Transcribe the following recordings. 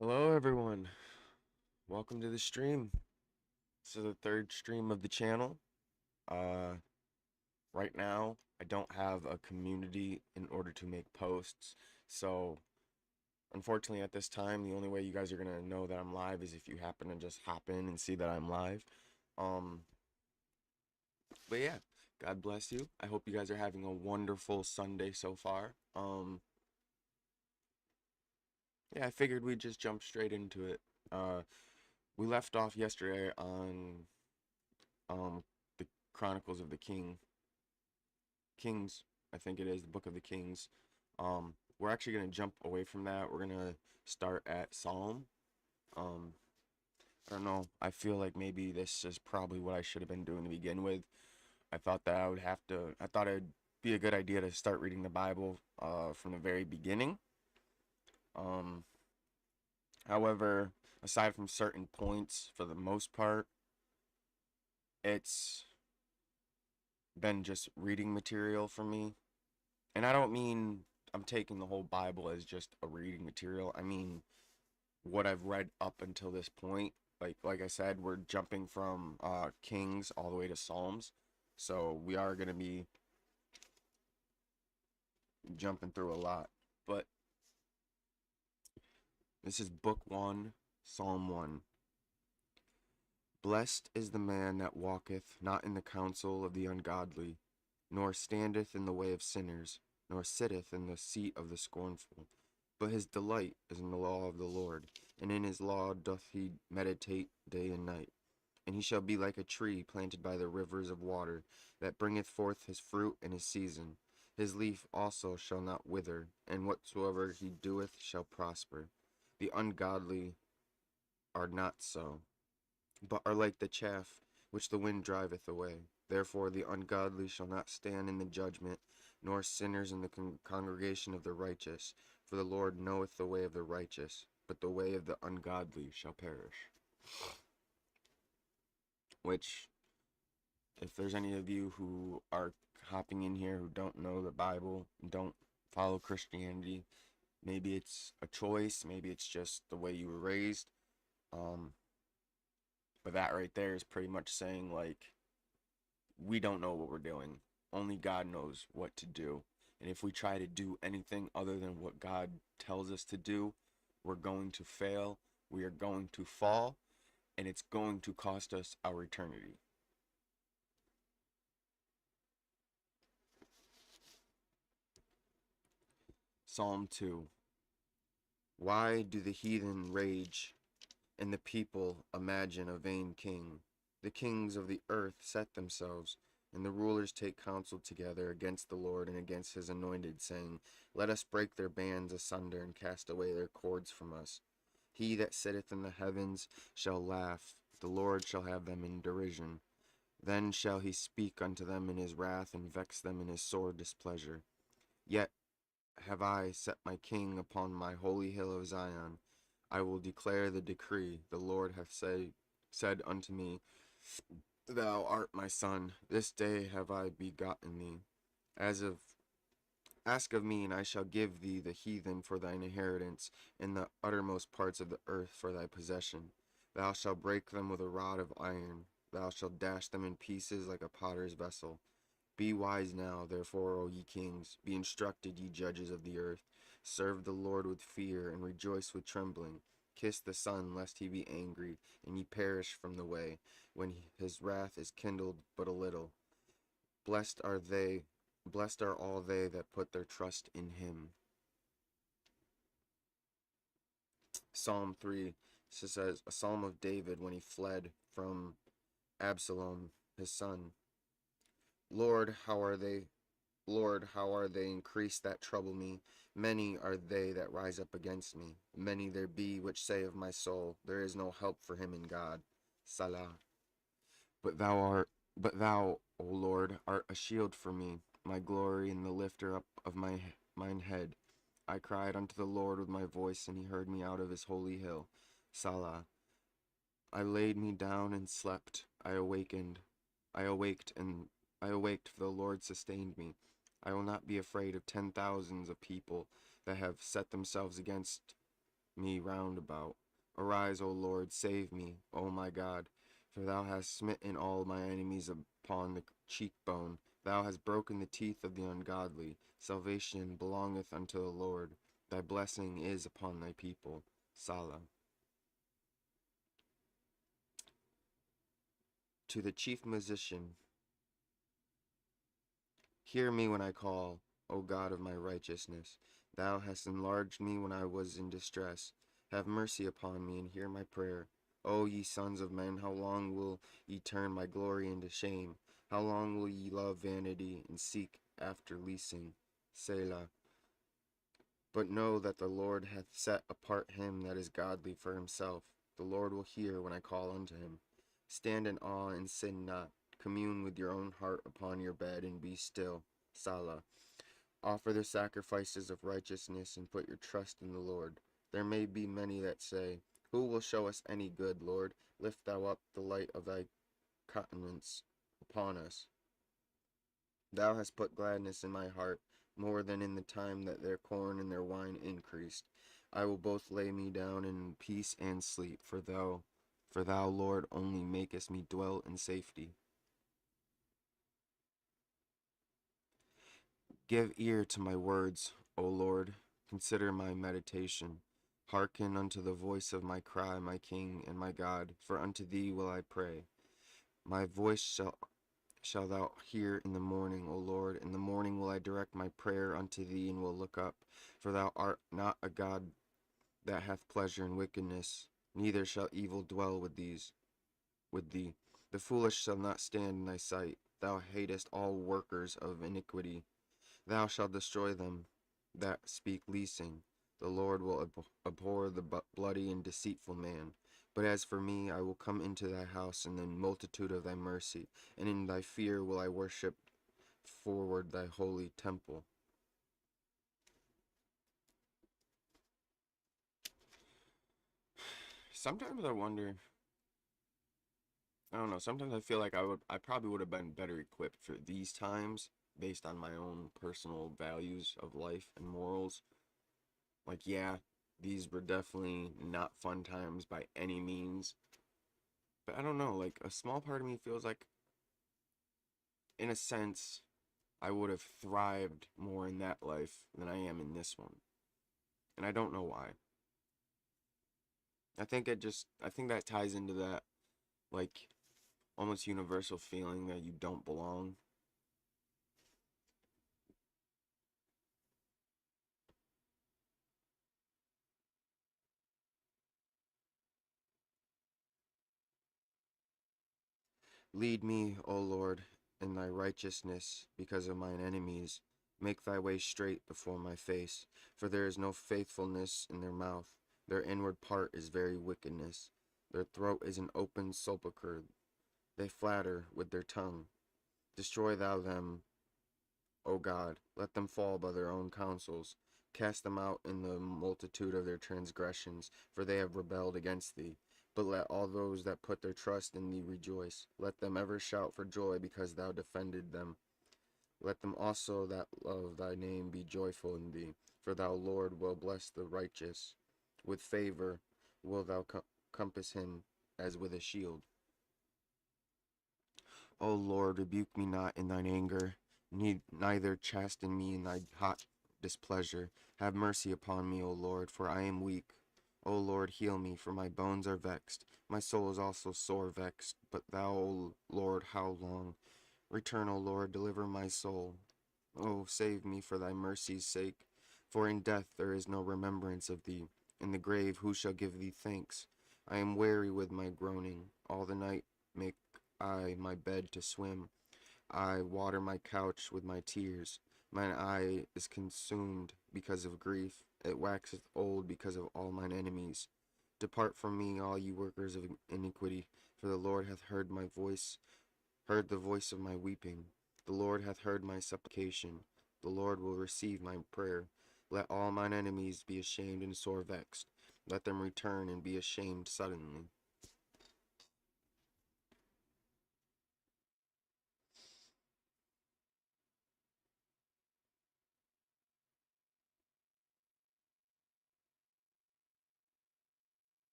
Hello, everyone. Welcome to the stream. This is the third stream of the channel. Uh, right now, I don't have a community in order to make posts. So, unfortunately, at this time, the only way you guys are gonna know that I'm live is if you happen to just hop in and see that I'm live. Um, but yeah, God bless you. I hope you guys are having a wonderful Sunday so far. Yeah, I figured we'd just jump straight into it. Uh, we left off yesterday on the Chronicles of the Kings, I think it is, the Book of the Kings. We're actually gonna jump away from that. We're gonna start at Psalm. Um, I don't know. I feel like maybe this is probably what I should have been doing to begin with. I thought that I would have to. I thought it'd be a good idea to start reading the Bible from the very beginning. Um, However, aside from certain points, for the most part, it's been just reading material for me. And I don't mean I'm taking the whole Bible as just a reading material. I mean what I've read up until this point. Like I said, we're jumping from Kings all the way to Psalms. So we are gonna be jumping through a lot. But this is book one, Psalm 1. Blessed is the man that walketh not in the counsel of the ungodly, nor standeth in the way of sinners, nor sitteth in the seat of the scornful. But his delight is in the law of the Lord, and in his law doth he meditate day and night. And he shall be like a tree planted by the rivers of water, that bringeth forth his fruit in his season. His leaf also shall not wither, and whatsoever he doeth shall prosper. The ungodly are not so, but are like the chaff which the wind driveth away. Therefore the ungodly shall not stand in the judgment, nor sinners in the congregation of the righteous. For the Lord knoweth the way of the righteous, but the way of the ungodly shall perish. Which, if there's any of you who are hopping in here who don't know the Bible, don't follow Christianity, maybe it's a choice, maybe it's just the way you were raised. Um, but that right there is pretty much saying, like, we don't know what we're doing. Only God knows what to do. And if we try to do anything other than what God tells us to do, we're going to fail, we are going to fall, and it's going to cost us our eternity. Psalm 2. Why do the heathen rage and the people imagine a vain king? The kings of the earth set themselves, and the rulers take counsel together against the Lord and against his anointed, saying, Let us break their bands asunder and cast away their cords from us. He that sitteth in the heavens shall laugh, the Lord shall have them in derision. Then shall he speak unto them in his wrath, and vex them in his sore displeasure. Yet have I set my king upon my holy hill of Zion. I will declare the decree. The Lord hath said unto me, Thou art my son. This day have I begotten thee. As of Ask of me, and I shall give thee the heathen for thine inheritance, and the uttermost parts of the earth for thy possession. Thou shalt break them with a rod of iron. Thou shalt dash them in pieces like a potter's vessel. Be wise now, therefore, O ye kings, be instructed, ye judges of the earth. Serve the Lord with fear, and rejoice with trembling. Kiss the Son, lest he be angry, and ye perish from the way, when his wrath is kindled but a little. Blessed are they, blessed are all they that put their trust in him. Psalm 3 says, a psalm of David when he fled from Absalom, his son. Lord, how are they Lord, how are they increased that trouble me? Many are they that rise up against me. Many there be which say of my soul, there is no help for him in God. Salah. But thou art, but thou, O Lord, art a shield for me, my glory and the lifter up of mine head. I cried unto the Lord with my voice, and he heard me out of his holy hill. Salah. I laid me down and slept. I awaked, and I awaked, for the Lord sustained me. I will not be afraid of 10,000s of people that have set themselves against me round about. Arise, O Lord, save me, O my God, for thou hast smitten all my enemies upon the cheekbone. Thou hast broken the teeth of the ungodly. Salvation belongeth unto the Lord. Thy blessing is upon thy people. Salah. To the chief musician, hear me when I call, O God of my righteousness. Thou hast enlarged me when I was in distress. Have mercy upon me and hear my prayer. O ye sons of men, how long will ye turn my glory into shame? How long will ye love vanity and seek after leasing? Selah. But know that the Lord hath set apart him that is godly for himself. The Lord will hear when I call unto him. Stand in awe and sin not. Commune with your own heart upon your bed and be still. Salah. Offer the sacrifices of righteousness and put your trust in the Lord. There may be many that say, who will show us any good, Lord? Lift thou up the light of thy countenance upon us. Thou hast put gladness in my heart, more than in the time that their corn and their wine increased. I will both lay me down in peace and sleep, for thou, Lord, only makest me dwell in safety. Give ear to my words, O Lord, consider my meditation. Hearken unto the voice of my cry, my King and my God, for unto thee will I pray. My voice shall thou hear in the morning, O Lord. In the morning will I direct my prayer unto thee, and will look up. For thou art not a God that hath pleasure in wickedness, neither shall evil dwell with thee. The foolish shall not stand in thy sight. Thou hatest all workers of iniquity. Thou shalt destroy them that speak leasing. The Lord will abhor the bloody and deceitful man. But as for me, I will come into thy house in the multitude of thy mercy, and in thy fear will I worship forward thy holy temple. Sometimes I wonder, I don't know, sometimes I feel like I probably would have been better equipped for these times based on my own personal values of life and morals. Like, yeah, these were definitely not fun times by any means. But I don't know, like, a small part of me feels like, in a sense, I would have thrived more in that life than I am in this one. And I don't know why. I think that ties into that, like, almost universal feeling that you don't belong. Lead me, O Lord, in thy righteousness because of mine enemies. Make thy way straight before my face, for there is no faithfulness in their mouth. Their inward part is very wickedness. Their throat is an open sepulchre. They flatter with their tongue. Destroy thou them, O God. Let them fall by their own counsels. Cast them out in the multitude of their transgressions, for they have rebelled against thee. But let all those that put their trust in thee rejoice. Let them ever shout for joy because thou defended them. Let them also that love thy name be joyful in thee. For thou, Lord, will bless the righteous. With favor wilt thou compass him as with a shield. O Lord, rebuke me not in thine anger, neither chasten me in thy hot displeasure. Have mercy upon me, O Lord, for I am weak. O Lord, heal me, for my bones are vexed. My soul is also sore vexed. But thou, O Lord, how long? Return, O Lord, deliver my soul. O save me for thy mercy's sake. For in death there is no remembrance of thee. In the grave who shall give thee thanks? I am weary with my groaning. All the night make I my bed to swim. I water my couch with my tears. Mine eye is consumed because of grief. It waxeth old because of all mine enemies. Depart from me, all ye workers of iniquity, for the Lord hath heard my voice, heard the voice of my weeping. The Lord hath heard my supplication. The Lord will receive my prayer. Let all mine enemies be ashamed and sore vexed. Let them return and be ashamed suddenly.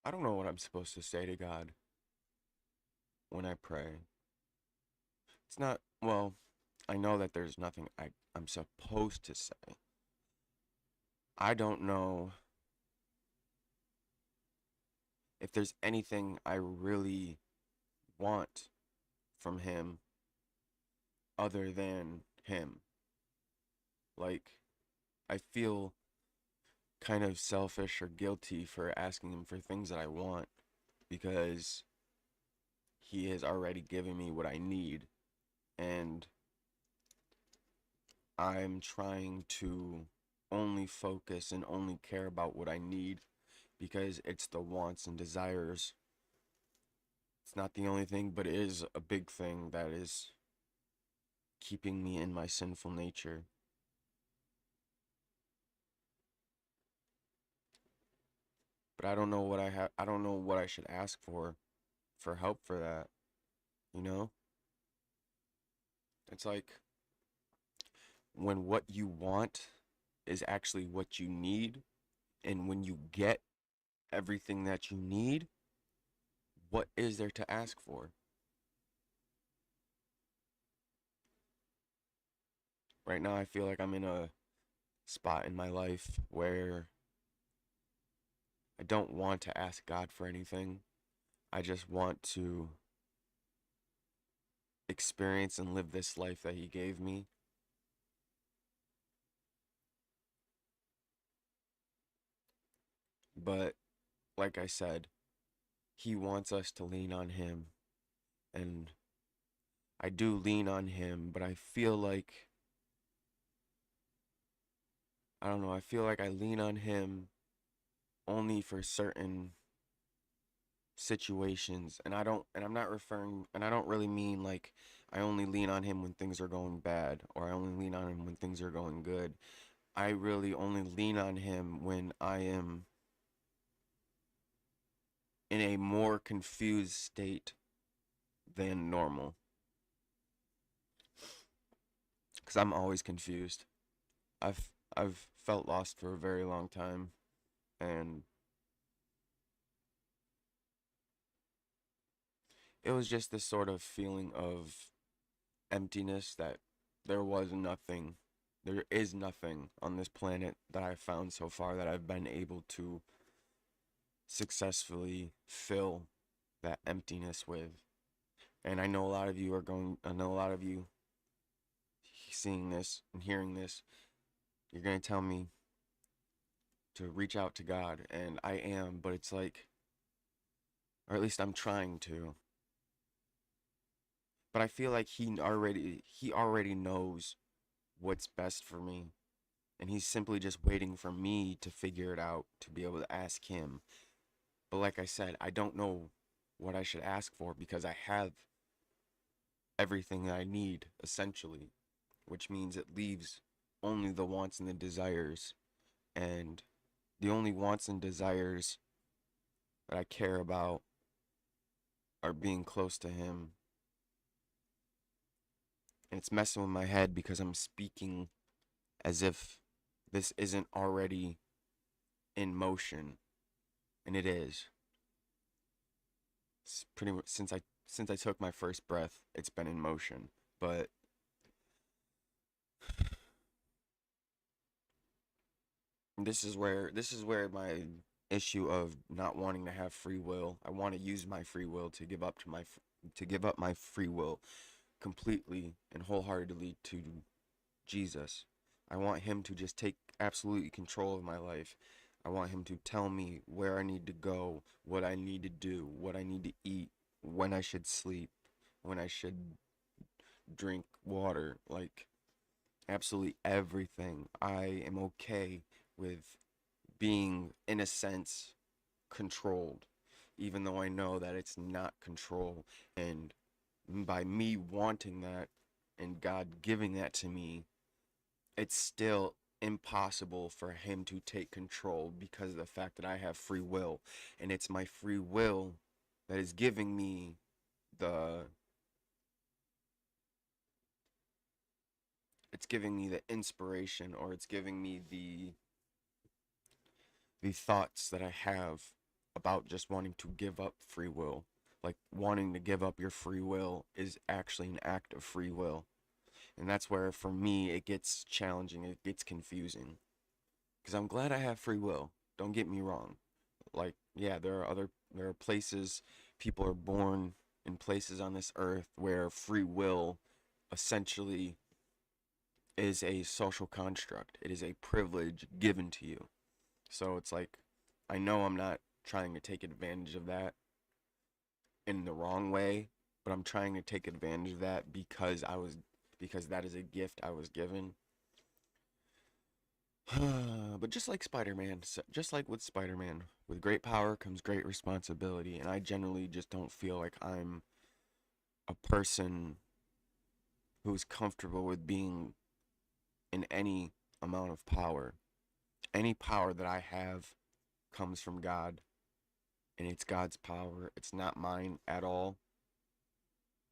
I don't know what I'm supposed to say to God when I pray. It's not, well, I know that there's nothing I'm supposed to say. I don't know if there's anything I really want from him other than him. Like, I feel kind of selfish or guilty for asking him for things that I want because he has already given me what I need. And I'm trying to only focus and only care about what I need because it's the wants and desires. It's not the only thing, but it is a big thing that is keeping me in my sinful nature. But I don't know what I don't know what I should ask for help for that, you know? It's like when what you want is actually what you need, and when you get everything that you need, what is there to ask for? Right now, I feel like I'm in a spot in my life where I don't want to ask God for anything. I just want to experience and live this life that He gave me. But like I said, He wants us to lean on Him. And I do lean on Him, but I feel like, I don't know, I feel like I lean on Him only for certain situations. And I'm not referring, and I don't really mean like I only lean on Him when things are going bad, or I only lean on Him when things are going good. I really only lean on Him when I am in a more confused state than normal. Because I'm always confused. I've felt lost for a very long time, and it was just this sort of feeling of emptiness that there was nothing, there is nothing on this planet that I've found so far that I've been able to successfully fill that emptiness with. And I know a lot of you are going, I know a lot of you seeing this and hearing this, you're going to tell me to reach out to God, and I am, but it's like, or at least I'm trying to. But I feel like he already knows what's best for me, and he's simply just waiting for me to figure it out to be able to ask him. But like I said, I don't know what I should ask for because I have everything that I need essentially, which means it leaves only the wants and the desires, and the only wants and desires that I care about are being close to him. And it's messing with my head because I'm speaking as if this isn't already in motion, and it is. It's pretty much since I took my first breath, it's been in motion. But this is where my issue of not wanting to have free will. I want to use my free will to give up to give up my free will completely and wholeheartedly to Jesus. I want him to just take absolutely control of my life. I want him to tell me where I need to go, what I need to do, what I need to eat, when I should sleep, when I should drink water, like absolutely everything. I am okay with being, in a sense, controlled, even though I know that it's not control. And by me wanting that and God giving that to me, it's still impossible for him to take control because of the fact that I have free will. And it's my free will that is giving me the inspiration, or it's giving me the thoughts that I have about just wanting to give up free will. Like, wanting to give up your free will is actually an act of free will. And that's where, for me, it gets challenging, it gets confusing. Because I'm glad I have free will. Don't get me wrong. Like, yeah, there are places, people are born in places on this earth where free will essentially is a social construct. It is a privilege given to you. So it's like, I know I'm not trying to take advantage of that in the wrong way, but I'm trying to take advantage of that because that is a gift I was given. But just like Spider-Man, just like with Spider-Man, with great power comes great responsibility, and I generally just don't feel like I'm a person who's comfortable with being in any amount of power. Any power that I have comes from God, and it's God's power. It's not mine at all.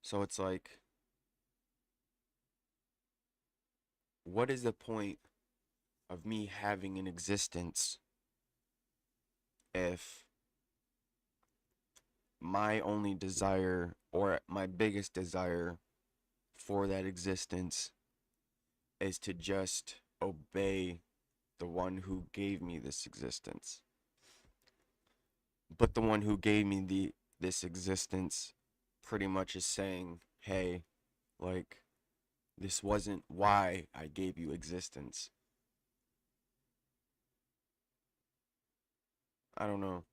So it's like, what is the point of me having an existence if my only desire or my biggest desire for that existence is to just obey the one who gave me this existence? But the one who gave me this existence pretty much is saying, "Hey, like, this wasn't why I gave you existence." I don't know.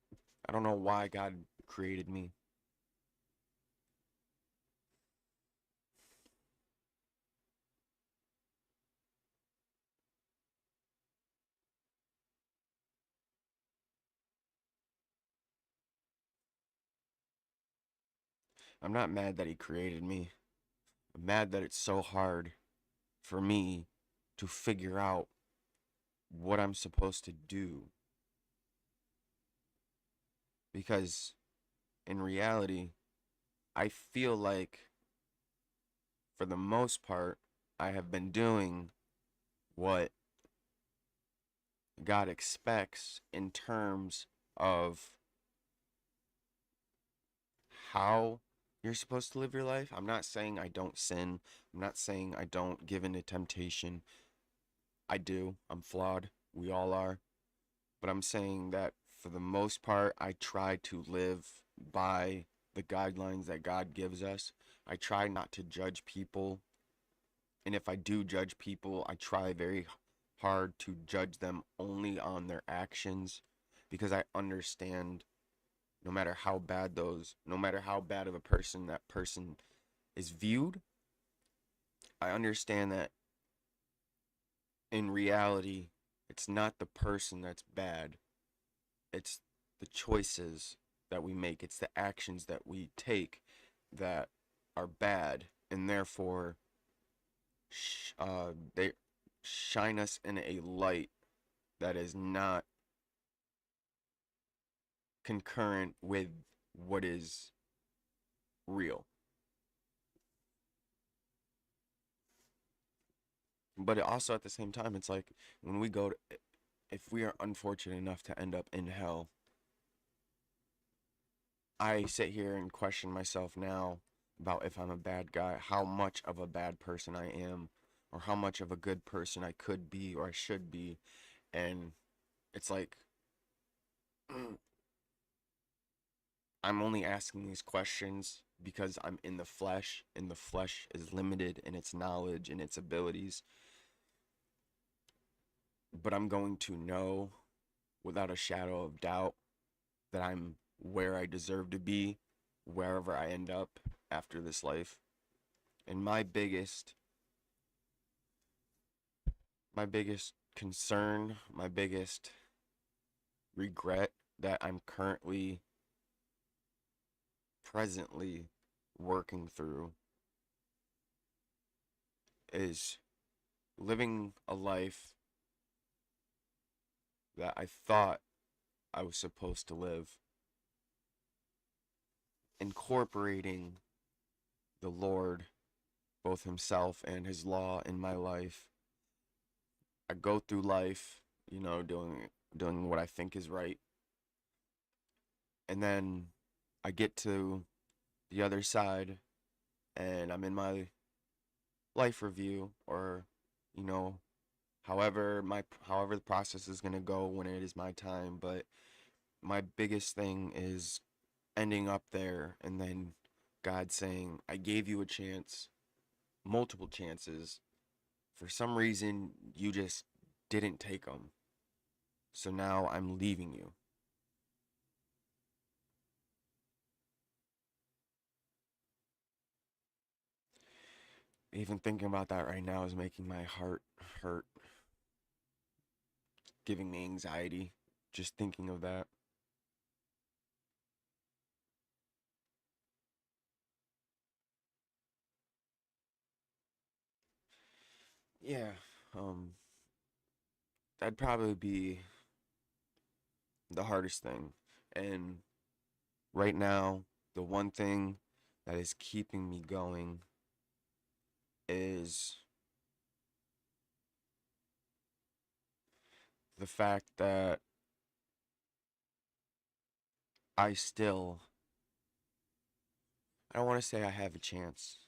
I don't know why God created me. I'm not mad that he created me. I'm mad that it's so hard for me to figure out what I'm supposed to do. Because in reality, I feel like for the most part, I have been doing what God expects in terms of how you're supposed to live your life. I'm not saying I don't sin. I'm not saying I don't give in to temptation. I do. I'm flawed. We all are. But I'm saying that for the most part, I try to live by the guidelines that God gives us. I try not to judge people. And if I do judge people, I try very hard to judge them only on their actions because I understand no matter how bad of a person that person is viewed, I understand that in reality, it's not the person that's bad. It's the choices that we make. It's the actions that we take that are bad, and therefore, they shine us in a light that is not concurrent with what is real. But also at the same time, it's like when we go to, if we are unfortunate enough to end up in hell, I sit here and question myself now about if I'm a bad guy, how much of a bad person I am, or how much of a good person I could be or I should be. And it's like, I'm only asking these questions because I'm in the flesh, and the flesh is limited in its knowledge and its abilities. But I'm going to know without a shadow of doubt that I'm where I deserve to be, wherever I end up after this life. And my biggest concern, my biggest regret that I'm currently presently working through is living a life that I thought I was supposed to live, incorporating the Lord, both himself and his law in my life. I go through life, doing what I think is right, And then I get to the other side and I'm in my life review, or you know, however the process is going to go when it is my time. But my biggest thing is ending up there and then God saying, I gave you a chance, multiple chances. For some reason, you just didn't take them. So now I'm leaving you. Even thinking about that right now is making my heart hurt, giving me anxiety, just thinking of that. Yeah, um, that'd probably be the hardest thing. And right now, the one thing that is keeping me going is the fact that I still, I don't want to say I have a chance,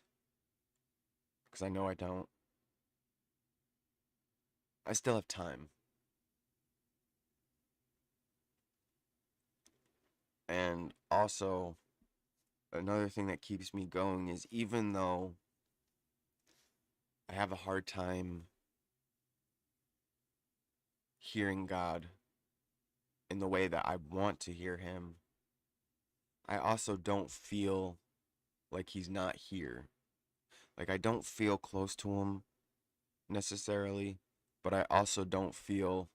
because I know I don't. I still have time. And also, another thing that keeps me going is even though I have a hard time hearing God in the way that I want to hear Him, I also don't feel like He's not here. Like, I don't feel close to Him necessarily, but I also don't feel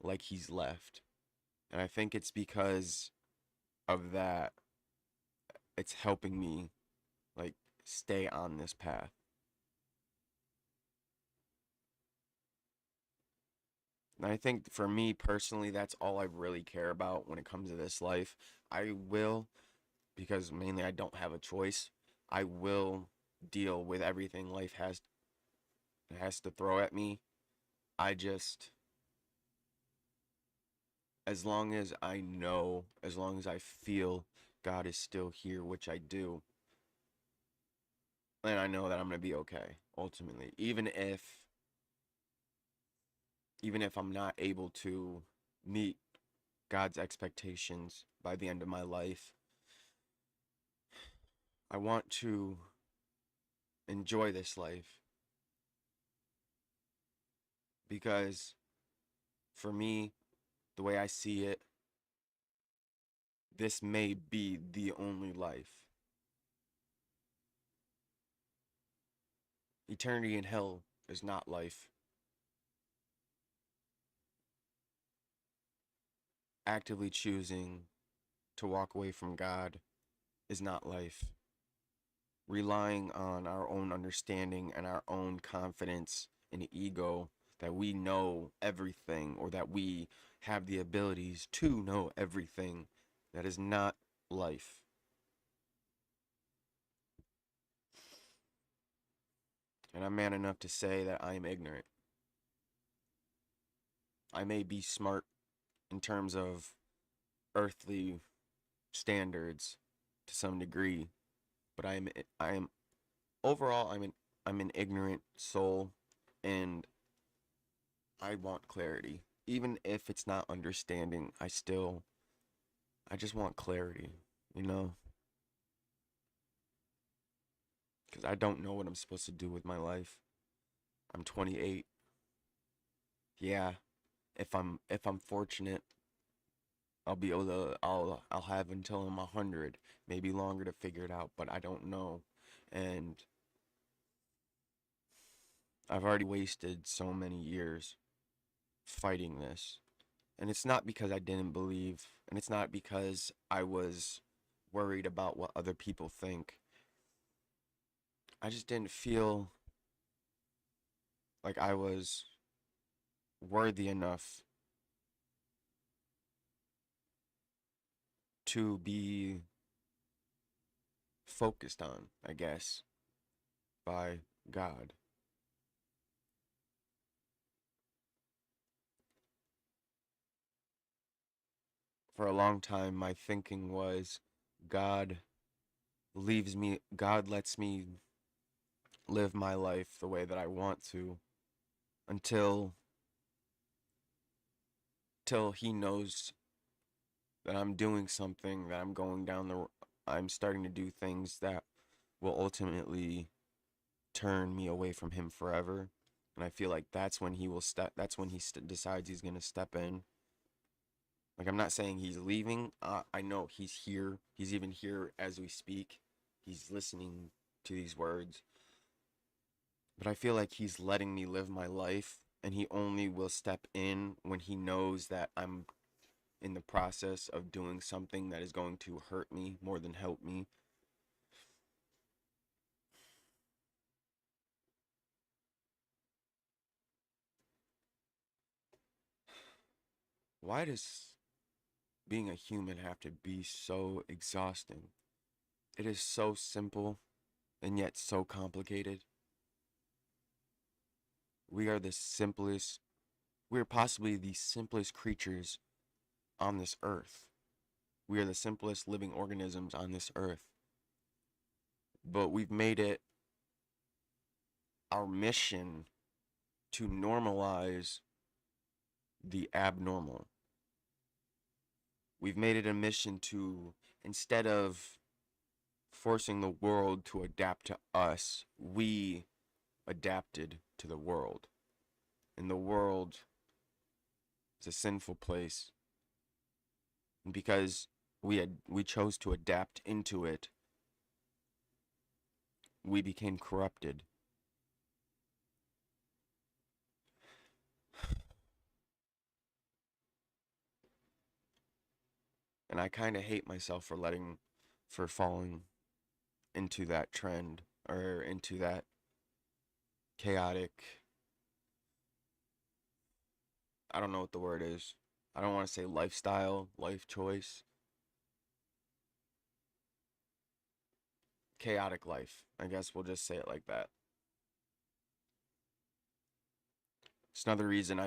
like He's left. And I think it's because of that, it's helping me, like, stay on this path. And I think for me personally, that's all I really care about when it comes to this life. I will, because mainly I don't have a choice, I will deal with everything life has to throw at me. I just, as long as I know, as long as I feel God is still here, which I do, and I know that I'm gonna be okay ultimately. Even if I'm not able to meet God's expectations by the end of my life, I want to enjoy this life, because for me, the way I see it, this may be the only life. Eternity in hell is not life. Actively choosing to walk away from God is not life. Relying on our own understanding and our own confidence and ego that we know everything, or that we have the abilities to know everything, that is not life. And I'm man enough to say that I am ignorant. I may be smart in terms of earthly standards to some degree, but I am overall I'm an ignorant soul, and I want clarity. Even if it's not understanding, I just want clarity, you know? Cuz I don't know what I'm supposed to do with my life. I'm 28. Yeah, if I'm fortunate, I'll have until I'm 100, maybe longer to figure it out, but I don't know. And I've already wasted so many years fighting this. And it's not because I didn't believe, and it's not because I was worried about what other people think. I just didn't feel like I was worthy enough to be focused on, I guess, by God. for a long time, my thinking was God God lets me live my life the way that I want to until till he knows that I'm doing something, that I'm starting to do things that will ultimately turn me away from him forever. And I feel like that's when decides he's going to step in. Like, I'm not saying he's leaving. I know he's here. He's even here as we speak. He's listening to these words. But I feel like he's letting me live my life, and he only will step in when he knows that I'm in the process of doing something that is going to hurt me more than help me. Why does being a human have to be so exhausting? It is so simple and yet so complicated. We are the simplest, we are possibly the simplest creatures on this earth. We are the simplest living organisms on this earth. But we've made it our mission to normalize the abnormal. We've made it a mission to, instead of forcing the world to adapt to us, we adapted to the world. And the world is a sinful place. And because we chose to adapt into it, we became corrupted. And I kind of hate myself for falling into that trend, or into that chaotic, I don't know what the word is. I don't want to say lifestyle, life choice. Chaotic life. I guess we'll just say it like that. That's another reason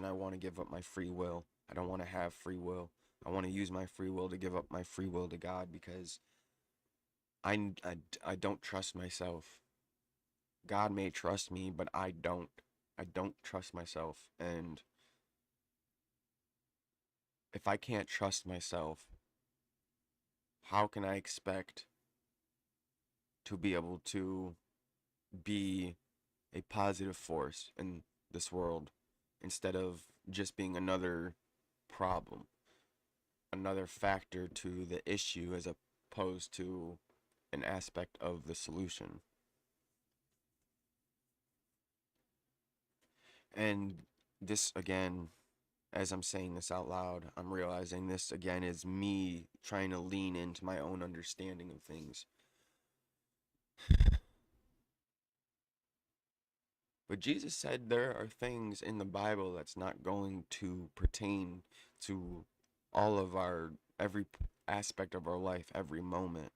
I want to give up my free will. I don't want to have free will. I want to use my free will to give up my free will to God, because I don't trust myself. God may trust me, but I don't. I don't trust myself. And if I can't trust myself, how can I expect to be able to be a positive force in this world, instead of just being another problem, another factor to the issue, as opposed to an aspect of the solution? And this, again, as I'm saying this out loud, I'm realizing this again is me trying to lean into my own understanding of things. But Jesus said there are things in the Bible that's not going to pertain to all of every aspect of our life, every moment.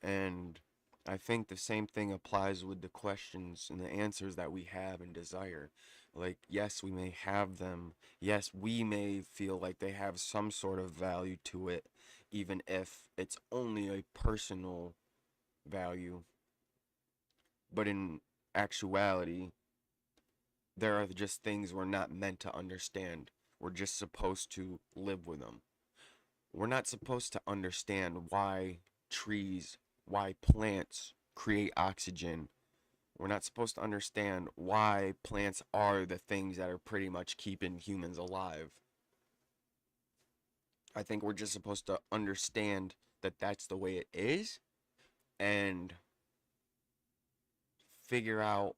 And I think the same thing applies with the questions and the answers that we have and desire. Like, yes, we may have them. Yes, we may feel like they have some sort of value to it, even if it's only a personal value. But in actuality, there are just things we're not meant to understand. We're just supposed to live with them. We're not supposed to understand why why plants create oxygen. We're not supposed to understand why plants are the things that are pretty much keeping humans alive. I think we're just supposed to understand that that's the way it is, and figure out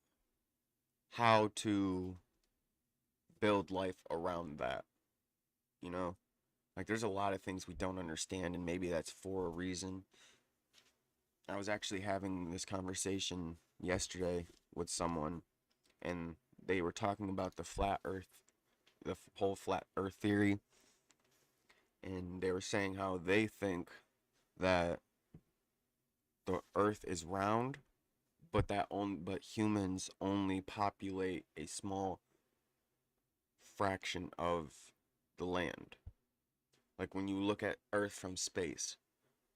how to build life around that, you know? Like, there's a lot of things we don't understand, and maybe that's for a reason. I was actually having this conversation yesterday with someone, and they were talking about the whole flat earth theory, and they were saying how they think that the earth is round, but humans only populate a small fraction of the land. Like when you look at Earth from space,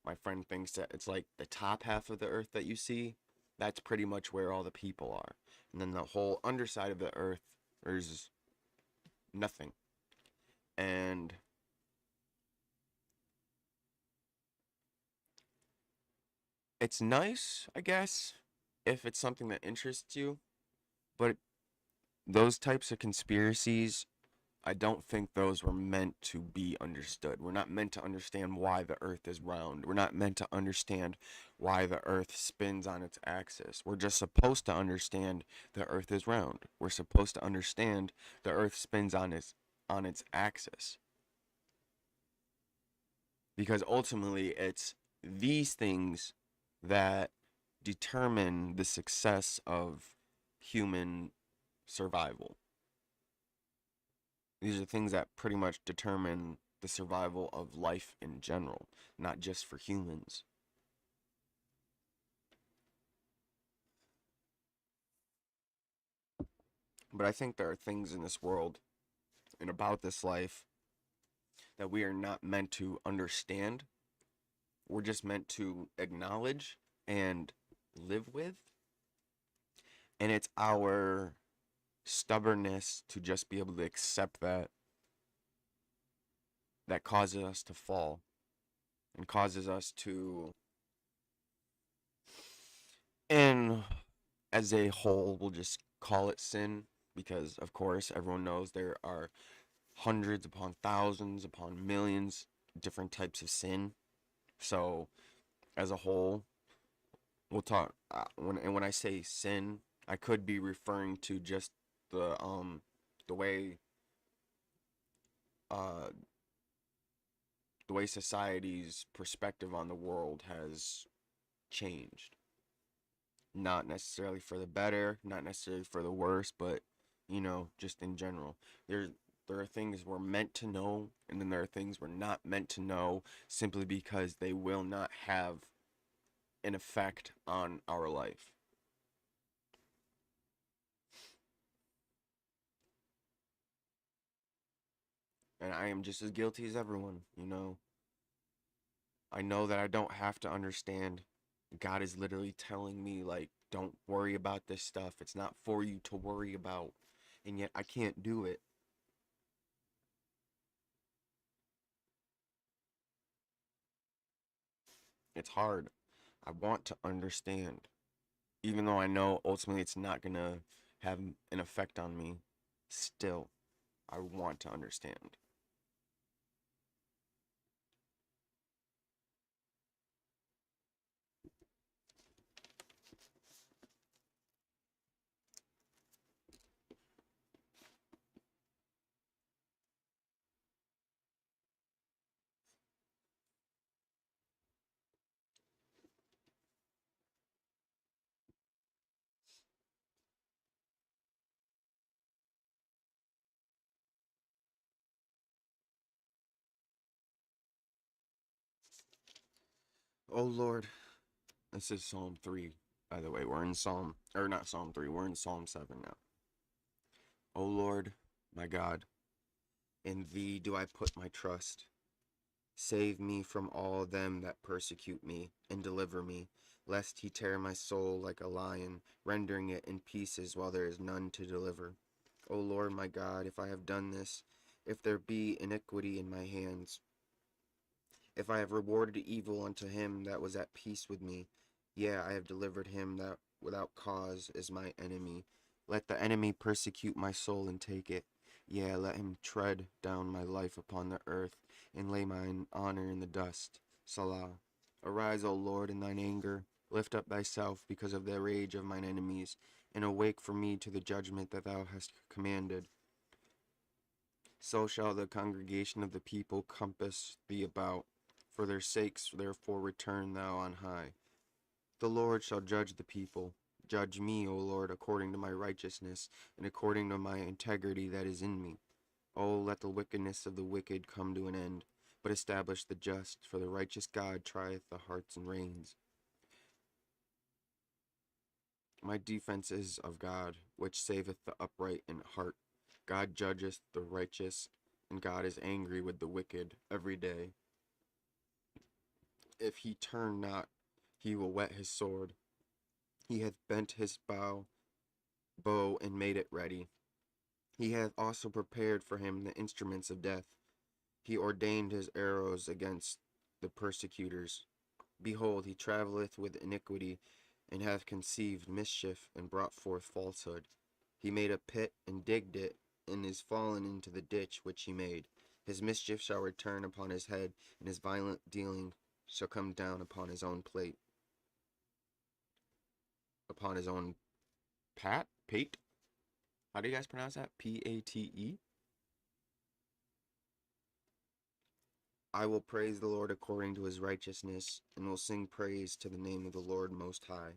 my friend thinks that it's like the top half of the Earth that you see. That's pretty much where all the people are. And then the whole underside of the Earth, there's nothing. And it's nice, I guess, if it's something that interests you. But those types of conspiracies, I don't think those were meant to be understood. We're not meant to understand why the earth is round. We're not meant to understand why the earth spins on its axis. We're just supposed to understand the earth is round. We're supposed to understand the earth spins on its axis. Because ultimately it's these things that determine the success of human survival. These are things that pretty much determine the survival of life in general, not just for humans. But I think there are things in this world and about this life that we are not meant to understand. We're just meant to acknowledge and live with. And it's our stubbornness to just be able to accept that causes us to fall and causes us to, and as a whole, we'll just call it sin because, of course, everyone knows there are hundreds upon thousands upon millions different types of sin. So, as a whole, we'll talk. When I say sin, I could be referring to just the way uh the way society's perspective on the world has changed. Not necessarily for the better, not necessarily for the worse, but just in general. There are things we're meant to know, and then there are things we're not meant to know simply because they will not have an effect on our life. And I am just as guilty as everyone. I know that I don't have to understand. God is literally telling me, like, don't worry about this stuff. It's not for you to worry about. And yet I can't do it. It's hard. I want to understand. Even though I know ultimately it's not going to have an effect on me, still, I want to understand. Oh Lord, this is Psalm 3, by the way. We're in Psalm, or not Psalm 3, we're in Psalm 7 now. O Lord, my God, in thee do I put my trust. Save me from all them that persecute me, and deliver me, lest he tear my soul like a lion, rendering it in pieces while there is none to deliver. O Lord my God, if I have done this, if there be iniquity in my hands, if I have rewarded evil unto him that was at peace with me, yea, I have delivered him that without cause is my enemy. Let the enemy persecute my soul and take it. Yea, let him tread down my life upon the earth, and lay mine honor in the dust. Salah. Arise, O Lord, in thine anger. Lift up thyself because of the rage of mine enemies, and awake for me to the judgment that thou hast commanded. So shall the congregation of the people compass thee about. For their sakes, therefore, return thou on high. The Lord shall judge the people. Judge me, O Lord, according to my righteousness, and according to my integrity that is in me. O let the wickedness of the wicked come to an end, but establish the just, for the righteous God trieth the hearts and reins. My defense is of God, which saveth the upright in heart. God judgeth the righteous and God is angry with the wicked every day. If he turn not, he will whet his sword. He hath bent his bow and made it ready. He hath also prepared for him the instruments of death. He ordained his arrows against the persecutors. Behold, he travelleth with iniquity, and hath conceived mischief, and brought forth falsehood. He made a pit, and digged it, and is fallen into the ditch which he made. His mischief shall return upon his head, and his violent dealing shall come down upon his own plate. Upon his own pate? How do you guys pronounce that? P-A-T-E? I will praise the Lord according to his righteousness, and will sing praise to the name of the Lord Most High.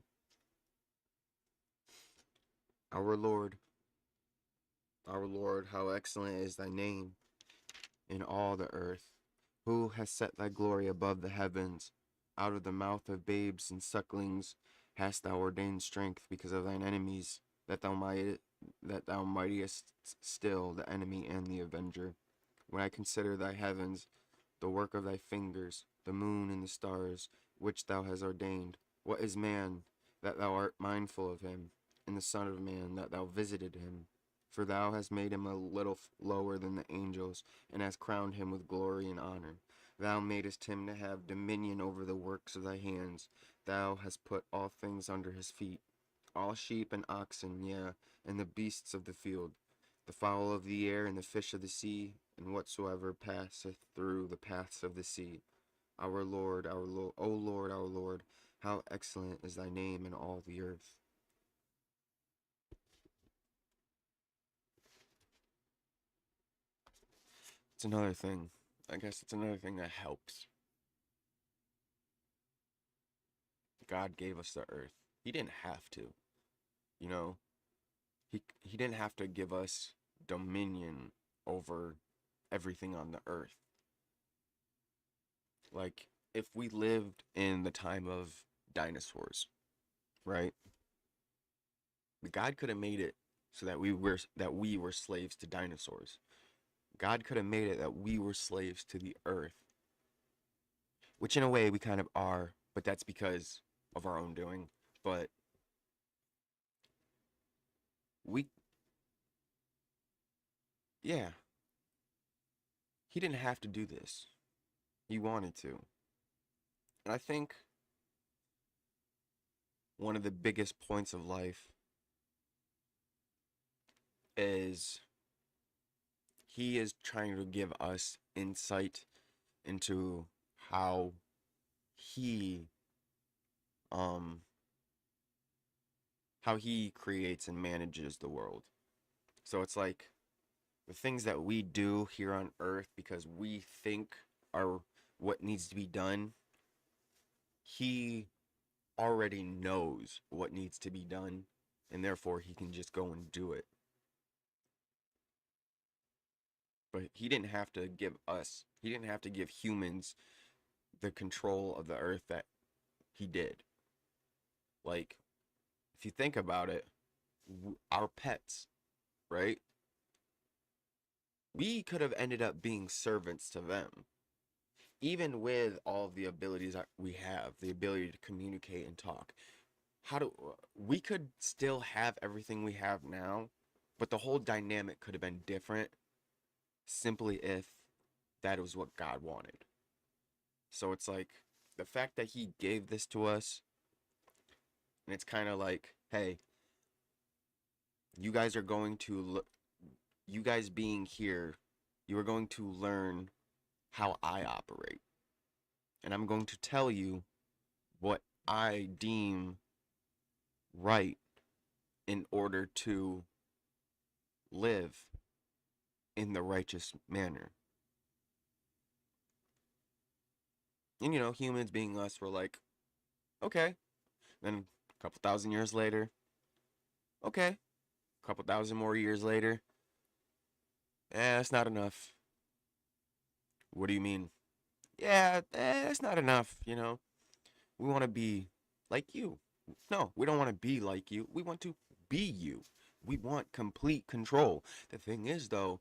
Our Lord, how excellent is thy name in all the earth. Who has set thy glory above the heavens? Out of the mouth of babes and sucklings hast thou ordained strength because of thine enemies, that thou mightiest still the enemy and the avenger. When I consider thy heavens, the work of thy fingers, the moon and the stars, which thou hast ordained, what is man, that thou art mindful of him, and the Son of Man, that thou visited him? For thou hast made him a little lower than the angels, and hast crowned him with glory and honor. Thou madest him to have dominion over the works of thy hands. Thou hast put all things under his feet, all sheep and oxen, yea, and the beasts of the field, the fowl of the air, and the fish of the sea, and whatsoever passeth through the paths of the sea. O Lord, our Lord, how excellent is thy name in all the earth. It's another thing. I guess it's another thing that helps. God gave us the earth. He didn't have to. You know, he didn't have to give us dominion over everything on the earth. Like, if we lived in the time of dinosaurs, right? God could have made it so that we were slaves to dinosaurs. God could have made it that we were slaves to the earth, which in a way we kind of are, but that's because of our own doing. But yeah, he didn't have to do this. He wanted to. And I think one of the biggest points of life is he is trying to give us insight into how he creates and manages the world. So it's like the things that we do here on earth because we think are what needs to be done, he already knows what needs to be done, and therefore he can just go and do it. But he didn't have to give humans the control of the earth that he did. Like, if you think about it, our pets, right? We could have ended up being servants to them. Even with all the abilities that we have, the ability to communicate and talk, we could still have everything we have now, but the whole dynamic could have been different simply if that was what God wanted. So it's like the fact that he gave this to us, and it's kind of like, hey, you guys being here, you are going to learn how I operate. And I'm going to tell you what I deem right in order to live in the righteous manner. And humans being us, were like, okay. Then a couple thousand years later, okay. A couple thousand more years later, that's not enough. What do you mean? Yeah, that's not enough, We want to be like you. No, we don't want to be like you. We want to be you. We want complete control. The thing is, though,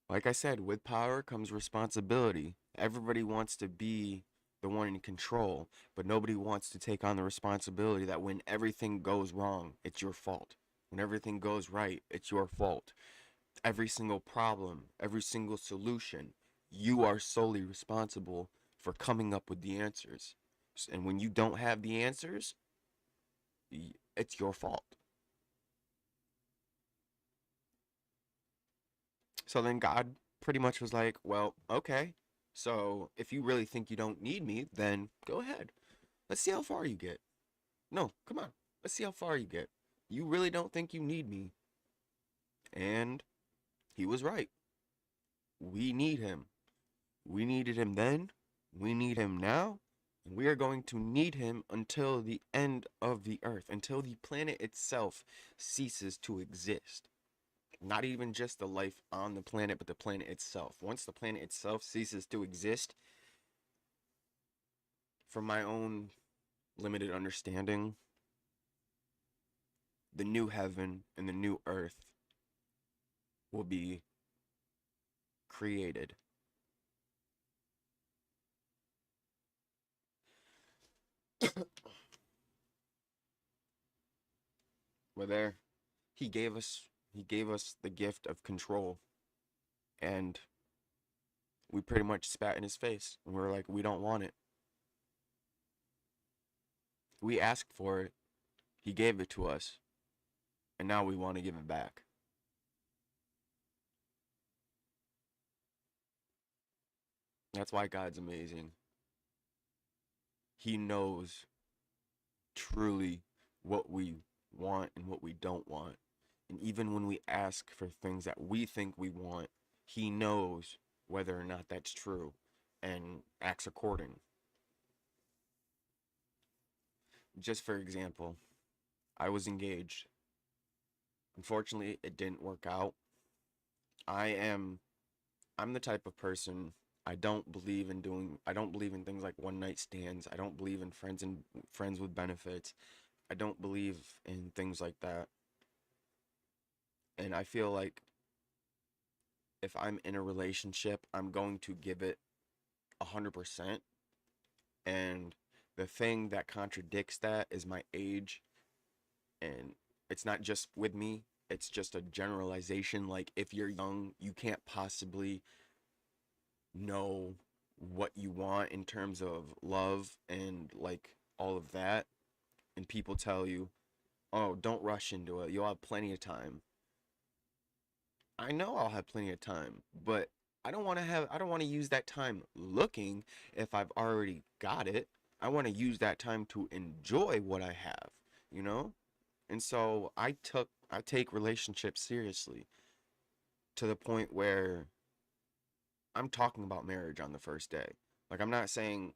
Like I said, with power comes responsibility. Everybody wants to be the one in control, but nobody wants to take on the responsibility that when everything goes wrong, it's your fault. When everything goes right, it's your fault. Every single problem, every single solution, you are solely responsible for coming up with the answers. And when you don't have the answers, it's your fault. So then God pretty much was like, well, okay. So if you really think you don't need me, then go ahead. Let's see how far you get. No, come on. Let's see how far you get. You really don't think you need me. And he was right. We need him. We needed him then. We need him now. And we are going to need him until the end of the earth, until the planet itself ceases to exist. Not even just the life on the planet, but the planet itself. Once the planet itself ceases to exist, from my own limited understanding, the new heaven and the new earth will be created. We're there. He gave us he gave us the gift of control, and we pretty much spat in his face and we were like, we don't want it. We asked for it. He gave it to us, and now we want to give it back. That's why God's amazing. He knows truly what we want and what we don't want. And even when we ask for things that we think we want, he knows whether or not that's true and acts according. Just for example, I was engaged. Unfortunately, it didn't work out. I am I'm the type of person I don't believe in things like one night stands. I don't believe in friends with benefits. I don't believe in things like that. And I feel like if I'm in a relationship, I'm going to give it 100%. And the thing that contradicts that is my age. And it's not just with me, it's just a generalization. Like, if you're young, you can't possibly know what you want in terms of love and like all of that. And people tell you, oh, don't rush into it. You'll have plenty of time. I know I'll have plenty of time, but I don't want to use that time looking if I've already got it. I want to use that time to enjoy what I have, you know? And so I take relationships seriously to the point where I'm talking about marriage on the first day. Like, I'm not saying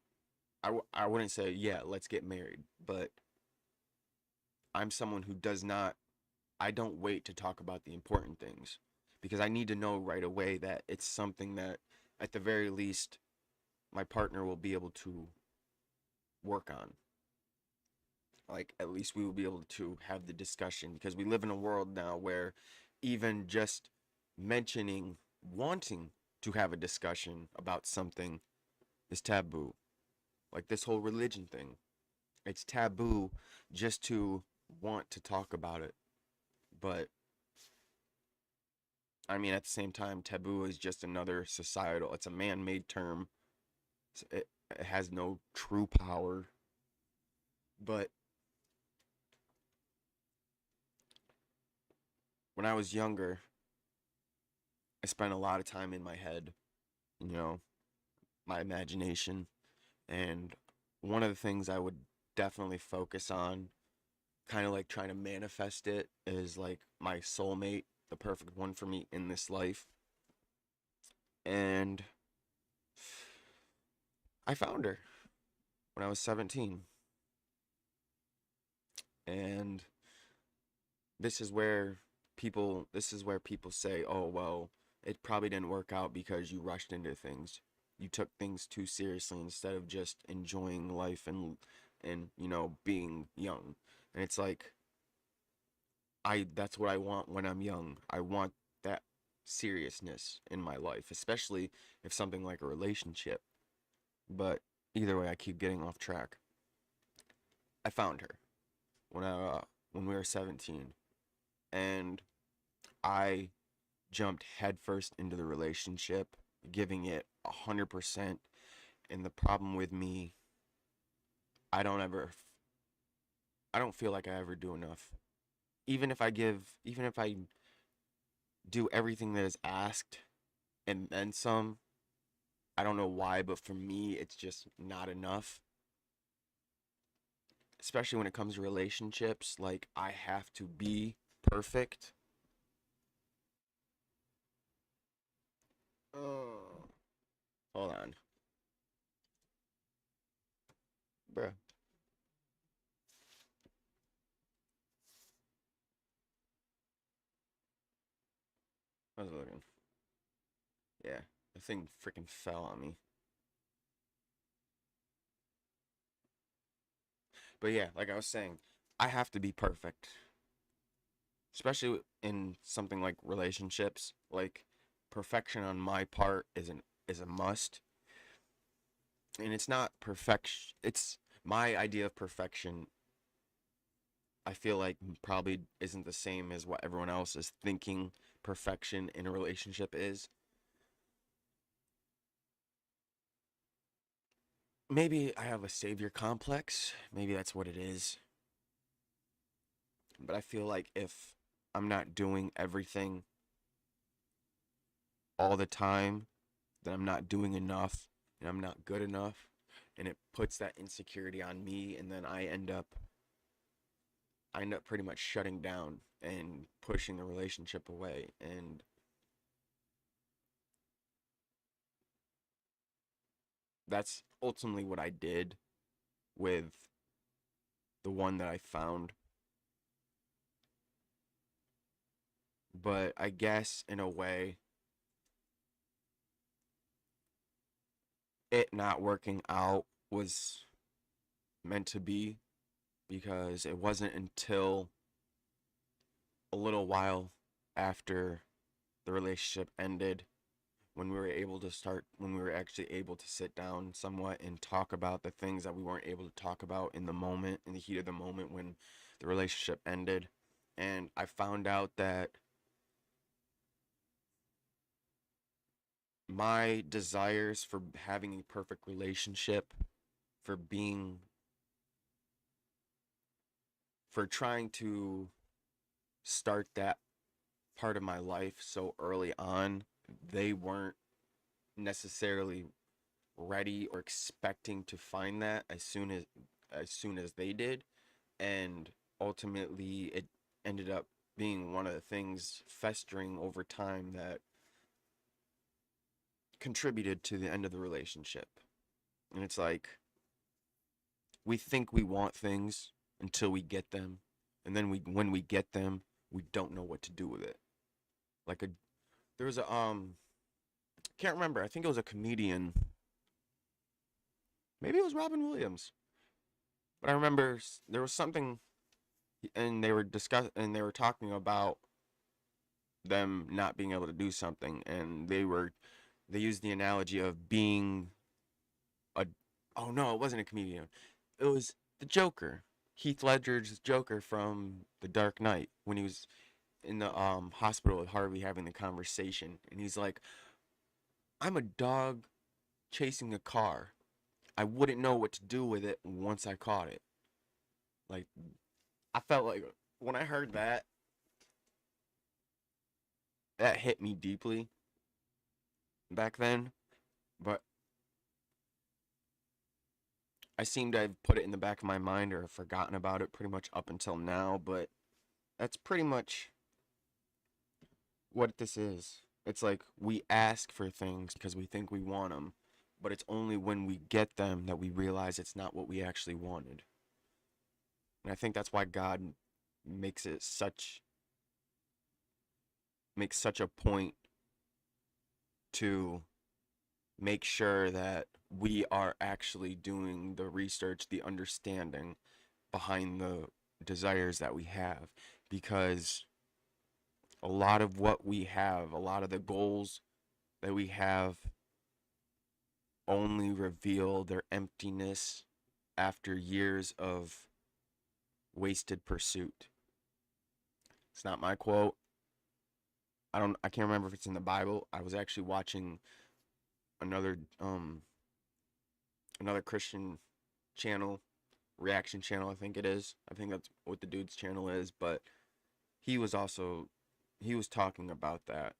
I wouldn't say, yeah, let's get married, but I'm someone who does not I don't wait to talk about the important things because I need to know right away that it's something that, at the very least, my partner will be able to work on. Like, at least we will be able to have the discussion because we live in a world now where even just mentioning wanting to have a discussion about something is taboo. Like this whole religion thing, it's taboo just to want to talk about it. But I mean, at the same time, taboo is just another societal, it's a man made term. It has no true power. But when I was younger, I spent a lot of time in my head, you know, my imagination. And one of the things I would definitely focus on, kind of like trying to manifest it, is like my soulmate, the perfect one for me in this life. And I found her when I was 17. And this is where people say, "Oh, well, it probably didn't work out because you rushed into things. You took things too seriously instead of just enjoying life and being young." And it's like, I that's what I want when I'm young. I want that seriousness in my life, especially if something like a relationship. But either way, I keep getting off track. I found her when when we were 17, and I jumped headfirst into the relationship, giving it 100%. And the problem with me, I don't ever, I don't feel like I ever do enough. Even if I do everything that is asked and then some, I don't know why, but for me, it's just not enough. Especially when it comes to relationships, like I have to be perfect. Oh, hold on, bruh. I was looking. Yeah, the thing freaking fell on me. But yeah, like I was saying, I have to be perfect, especially in something like relationships. Like perfection on my part is a must, and it's not perfection. It's my idea of perfection. I feel like probably isn't the same as what everyone else is thinking perfection in a relationship is. Maybe I have a savior complex. Maybe that's what it is. But I feel like if I'm not doing everything all the time, then I'm not doing enough and I'm not good enough. And it puts that insecurity on me. And then I end up pretty much shutting down and pushing the relationship away. And that's ultimately what I did with the one that I found. But I guess in a way, it not working out was meant to be, because it wasn't until a little while after the relationship ended when we were actually able to sit down somewhat and talk about the things that we weren't able to talk about in the moment, in the heat of the moment when the relationship ended. And I found out that my desires for having a perfect relationship, for being, for trying to start that part of my life so early on, they weren't necessarily ready or expecting to find that as soon as they did. And ultimately it ended up being one of the things festering over time that contributed to the end of the relationship. And it's like we think we want things until we get them, and then when we get them, we don't know what to do with it. Like a there was a can't remember. I think it was a comedian. Maybe it was Robin Williams. But I remember there was something, and they were talking about them not being able to do something, and they used the analogy of being a oh no, it wasn't a comedian. It was the Joker. Heath Ledger's Joker from The Dark Knight, when he was in the hospital with Harvey having the conversation, and he's like, "I'm a dog chasing a car. I wouldn't know what to do with it once I caught it." Like, I felt like when I heard that, that hit me deeply back then. But I seem to have put it in the back of my mind or have forgotten about it pretty much up until now. But that's pretty much what this is. It's like we ask for things because we think we want them, but it's only when we get them that we realize it's not what we actually wanted. And I think that's why God makes it such makes such a point to make sure that we are actually doing the research, the understanding behind the desires that we have. Because A lot of what we have, a lot of the goals that we have only reveal their emptiness after years of wasted pursuit. It's not my quote. I can't remember if it's in the Bible. I was actually watching another another Christian channel, reaction channel, I think it is. I think that's what the dude's channel is, but he was talking about that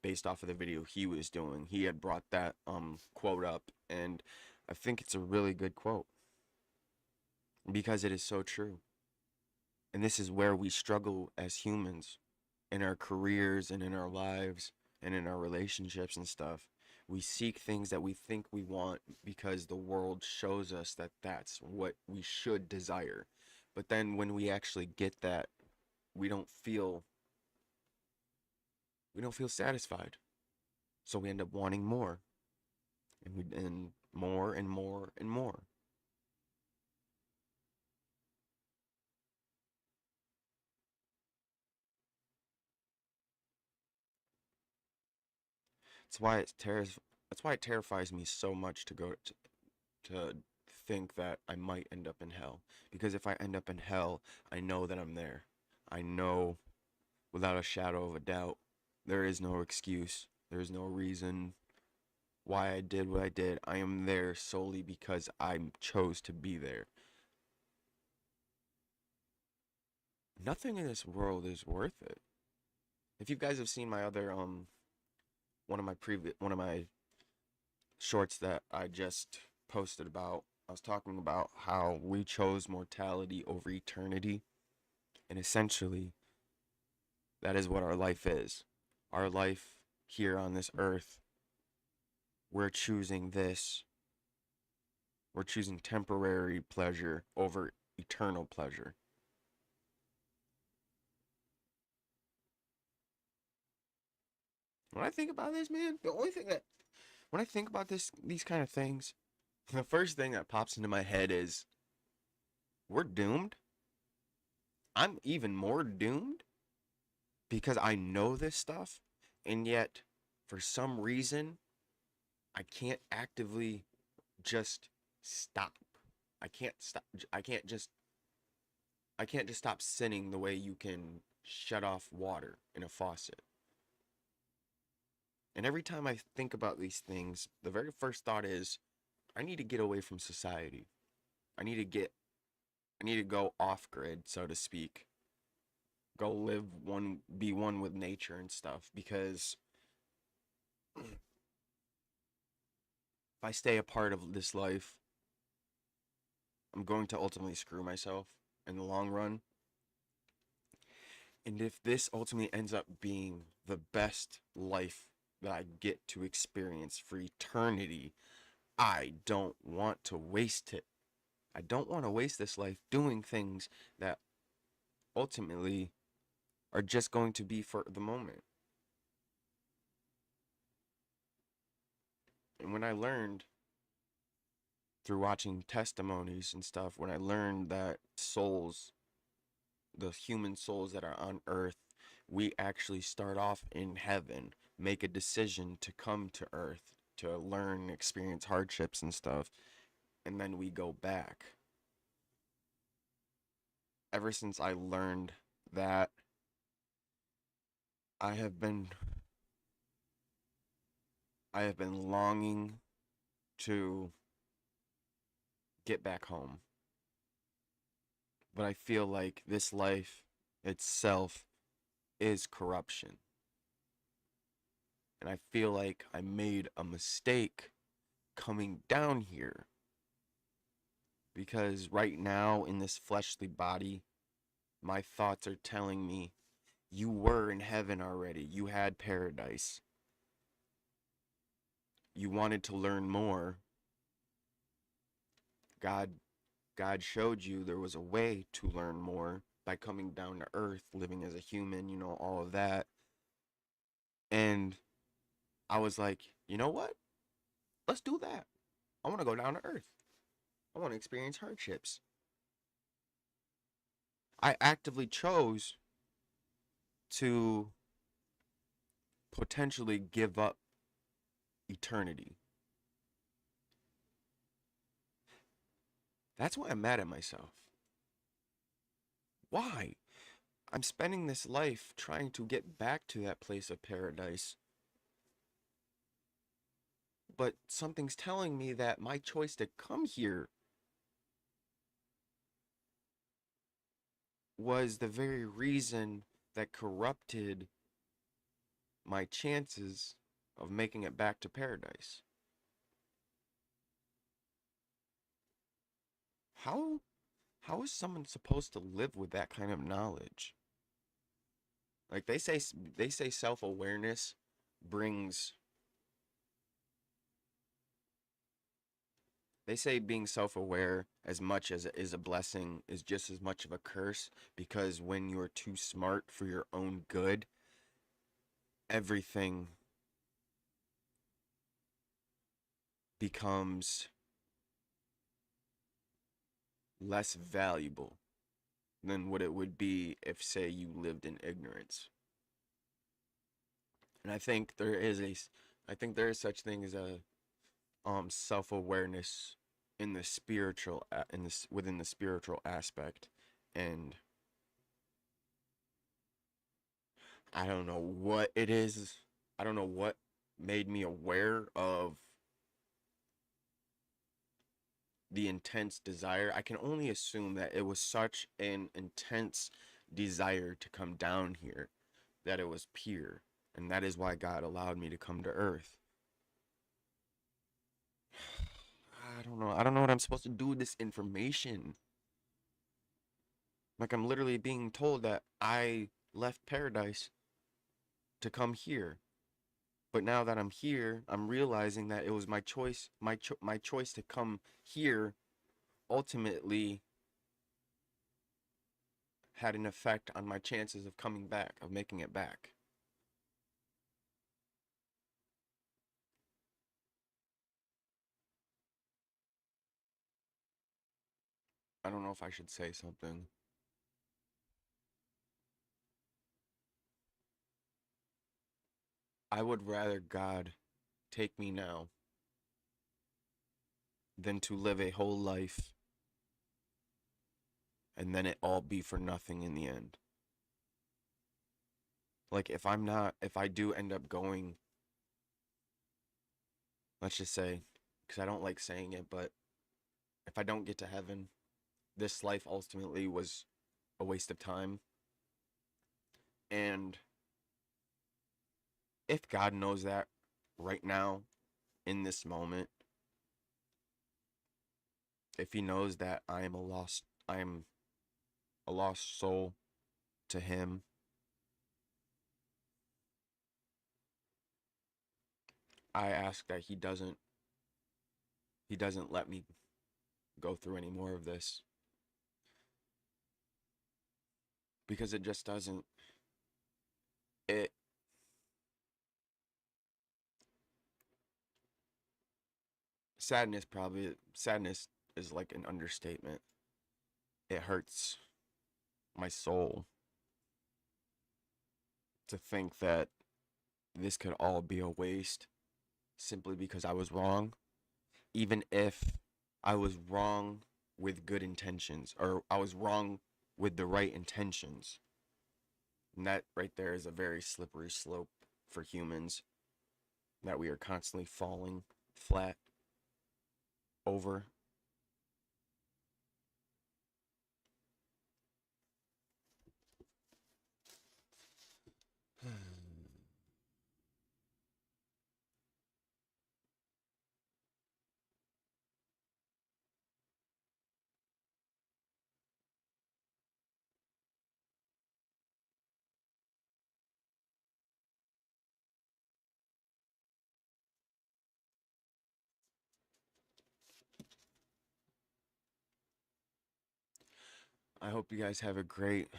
based off of the video he was doing. He had brought that quote up, and I think it's a really good quote because it is so true. And this is where we struggle as humans in our careers and in our lives and in our relationships and stuff. We seek things that we think we want because the world shows us that that's what we should desire. But then when we actually get that, we don't feel satisfied. So we end up wanting more, and more and more and more. That's why it terrifies me so much to to think that I might end up in hell. Because if I end up in hell, I know that I'm there. I know without a shadow of a doubt, there is no excuse. There is no reason why I did what I did. I am there solely because I chose to be there. Nothing in this world is worth it. If you guys have seen my other one of my shorts that I just posted about, I was talking about how we chose mortality over eternity, and essentially that is what our life is. Our life here on this earth, we're choosing this. We're choosing temporary pleasure over eternal pleasure. When I think about this, man, the only thing that when I think about these kind of things, the first thing that pops into my head is we're doomed. I'm even more doomed because I know this stuff, and yet for some reason I can't actively just stop. I can't stop. I can't just stop sinning the way you can shut off water in a faucet. And every time I think about these things, the very first thought is I need to get away from society. I need to get I need to go off grid, so to speak. Go be one with nature and stuff because if I stay a part of this life, I'm going to ultimately screw myself in the long run. And if this ultimately ends up being the best life that I get to experience for eternity, I don't want to waste it. I don't want to waste this life doing things that ultimately are just going to be for the moment. And when I learned through watching testimonies and stuff, when I learned that souls, the human souls that are on earth, we actually start off in heaven, make a decision to come to earth to learn, experience hardships and stuff, and then we go back. Ever since I learned that, I have been longing to get back home. But I feel like this life itself is corruption. And I feel like I made a mistake coming down here. Because right now, in this fleshly body, my thoughts are telling me, you were in heaven already. You had paradise. You wanted to learn more. God showed you there was a way to learn more by coming down to earth, living as a human, all of that. And I was like, you know what? Let's do that. I want to go down to earth. I want to experience hardships. I actively chose to potentially give up eternity. That's why I'm mad at myself. Why? I'm spending this life trying to get back to that place of paradise, but something's telling me that my choice to come here was the very reason that corrupted my chances of making it back to paradise. How how is someone supposed to live with that kind of knowledge? Like they say self-awareness brings they say being self-aware as much as it is a blessing is just as much of a curse because when you're too smart for your own good, everything becomes less valuable than what it would be if, say, you lived in ignorance. And I think there is such thing as a self-awareness in the spiritual in this within the spiritual aspect, and I don't know what it is. I don't know what made me aware of the intense desire. I can only assume that it was such an intense desire to come down here that it was pure, and that is why God allowed me to come to earth. I don't know. I don't know what I'm supposed to do with this information. Like I'm literally being told that I left paradise to come here. But now that I'm here, I'm realizing that it was my choice, my choice to come here ultimately had an effect on my chances of coming back, of making it back. I don't know if I should say something. I would rather God take me now than to live a whole life and then it all be for nothing in the end. Like if I do end up going, let's just say, because I don't like saying it, but if I don't get to heaven, this life ultimately was a waste of time. And if God knows that right now, in this moment, if he knows that I am a lost soul to him, I ask that he doesn't let me go through any more of this because it just doesn't it sadness is like an understatement. It hurts my soul to think that this could all be a waste simply because I was wrong, even if I was wrong with good intentions or I was wrong with the right intentions. And that right there is a very slippery slope for humans that we are constantly falling flat over. I hope you guys have a great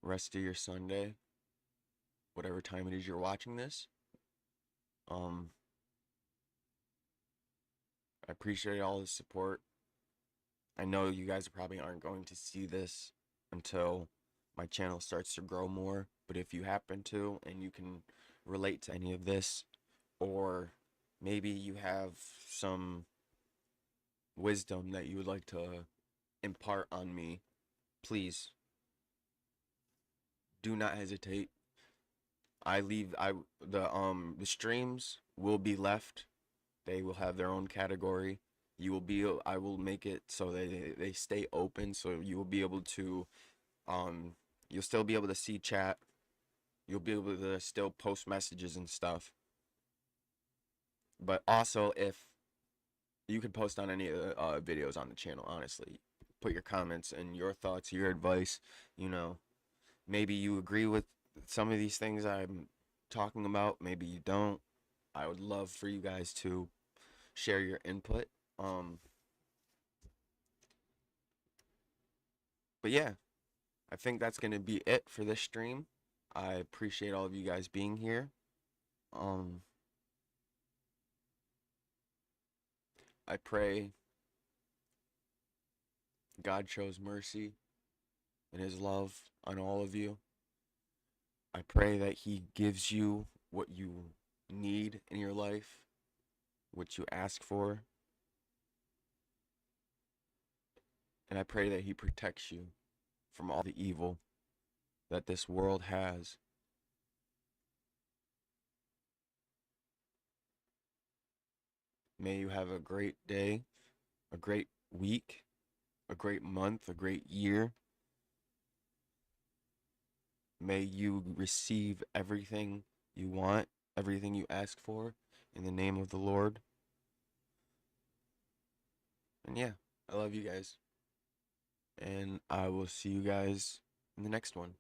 rest of your Sunday, whatever time it is you're watching this. Um, I appreciate all the support. I know you guys probably aren't going to see this until my channel starts to grow more, but if you happen to and you can relate to any of this, or maybe you have some wisdom that you would like to impart on me, please do not hesitate. The streams will be left. They will have their own category. I will make it so they stay open, so you will be able to um you'll still be able to see chat. You'll be able to still post messages and stuff. But also, if you could post on any of the videos on the channel, honestly, put your comments and your thoughts, your advice. You know, maybe you agree with some of these things I'm talking about, maybe you don't. I would love for you guys to share your input. Um, but yeah, I think that's gonna be it for this stream. I appreciate all of you guys being here. Um, I pray God shows mercy and His love on all of you. I pray that He gives you what you need in your life, what you ask for, and I pray that He protects you from all the evil that this world has. May you have a great day, a great week, a great month, a great year. May you receive everything you want, everything you ask for, in the name of the Lord. And yeah, I love you guys. And I will see you guys in the next one.